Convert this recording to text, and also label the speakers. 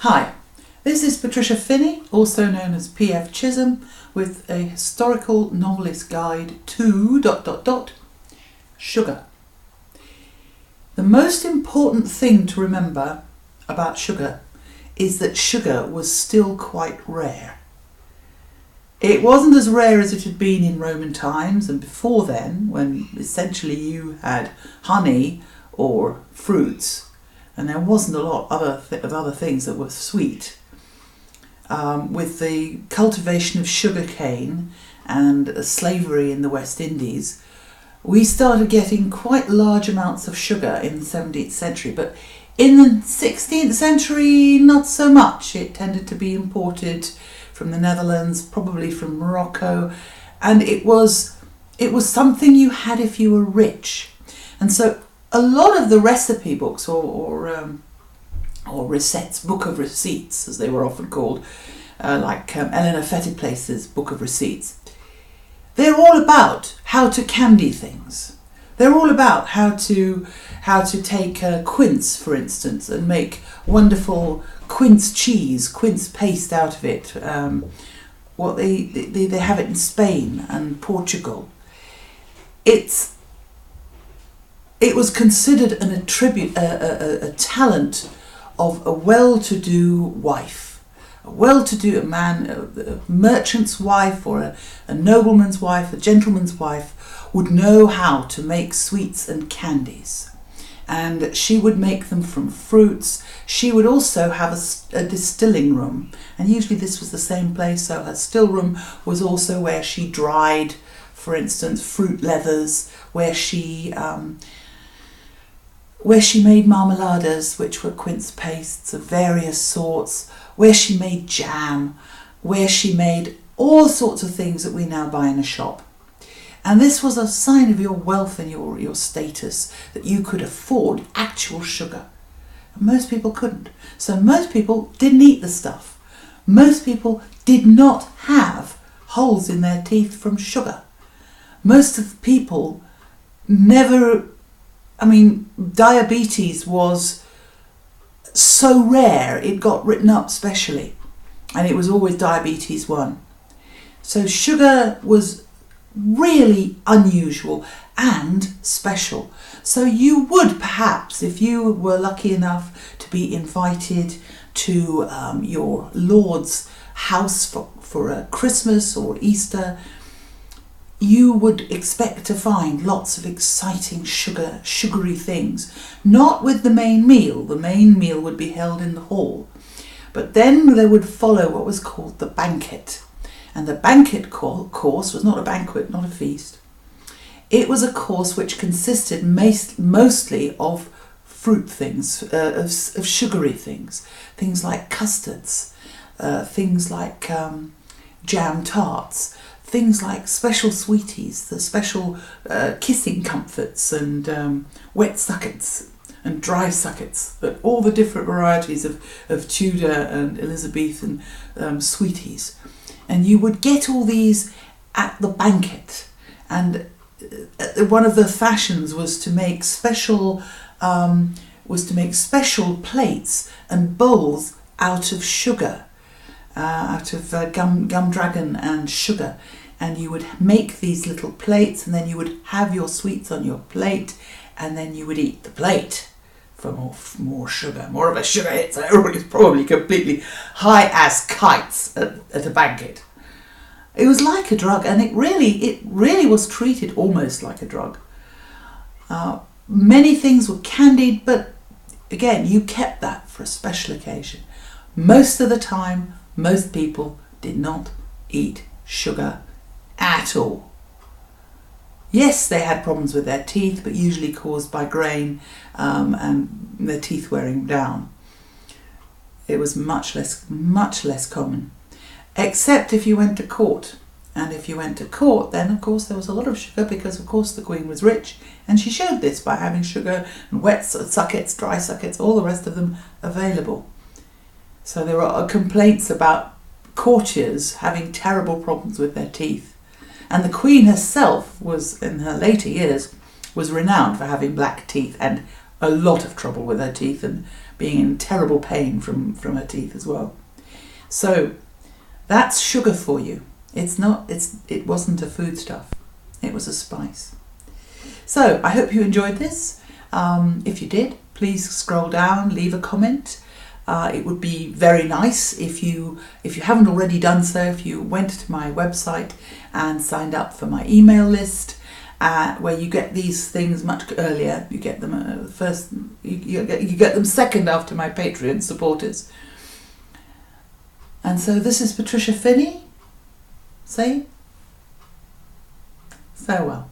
Speaker 1: Hi, this is Patricia Finney, also known as P.F. Chisholm, with a historical novelist guide to ... sugar. The most important thing to remember about sugar is that sugar was still quite rare. It wasn't as rare as it had been in Roman times and before then, when essentially you had honey or fruits, and there wasn't a lot of other things that were sweet. With the cultivation of sugar cane and slavery in the West Indies, we started getting quite large amounts of sugar in the 17th century, but in the 16th century, not so much. It tended to be imported from the Netherlands, probably from Morocco, and it was something you had if you were rich. And so a lot of the recipe books or receipts, book of receipts, as they were often called, like Eleanor Fettiplace's Book of Receipts, they're all about how to candy things. They're all about how to take quince, for instance, and make wonderful quince cheese, quince paste out of it. What they have it in Spain and Portugal. It was considered a talent of a well-to-do wife, a man, a merchant's wife or a nobleman's wife, a gentleman's wife would know how to make sweets and candies. And she would make them from fruits. She would also have a distilling room, and usually this was the same place, so her still room was also where she dried, for instance, fruit leathers, where she made marmaladas, which were quince pastes of various sorts, where she made jam, where she made all sorts of things that we now buy in a shop. And this was a sign of your wealth and your status, that you could afford actual sugar. And most people couldn't. So most people didn't eat the stuff. Most people did not have holes in their teeth from sugar. Most of the people diabetes was so rare, it got written up specially, and it was always diabetes 1. So sugar was really unusual and special. So you would perhaps, if you were lucky enough to be invited to your lord's house for a Christmas or Easter, you would expect to find lots of exciting sugary things. Not with the main meal. The main meal would be held in the hall. But then there would follow what was called the banquet. And the banquet course was not a banquet, not a feast. It was a course which consisted mostly of fruit things, of sugary things. Things like custards, things like jam tarts, things like special sweeties, the special kissing comforts and wet suckets and dry suckets, all the different varieties of Tudor and Elizabethan sweeties. And you would get all these at the banquet. And one of the fashions was to make special plates and bowls out of sugar, out of gum dragon and sugar. And you would make these little plates, and then you would have your sweets on your plate, and then you would eat the plate for more sugar, more of a sugar hit. So everybody's probably completely high as kites at a banquet. It was like a drug, and it really was treated almost like a drug. Many things were candied, but again, you kept that for a special occasion. Most of the time, most people did not eat sugar at all. Yes, they had problems with their teeth, but usually caused by grain and their teeth wearing down. It was much less common, except if you went to court. And if you went to court, then of course there was a lot of sugar, because of course the Queen was rich, and she showed this by having sugar and wet suckets, dry suckets, all the rest of them available. So there are complaints about courtiers having terrible problems with their teeth. And the Queen herself was, in her later years, was renowned for having black teeth and a lot of trouble with her teeth, and being in terrible pain from her teeth as well. So that's sugar for you. It wasn't a foodstuff. It was a spice. So I hope you enjoyed this. If you did, please scroll down, leave a comment. It would be very nice if you haven't already done so, if you went to my website and signed up for my email list, where you get these things much earlier. You get them first. You get them second after my Patreon supporters. And so this is Patricia Finney saying farewell.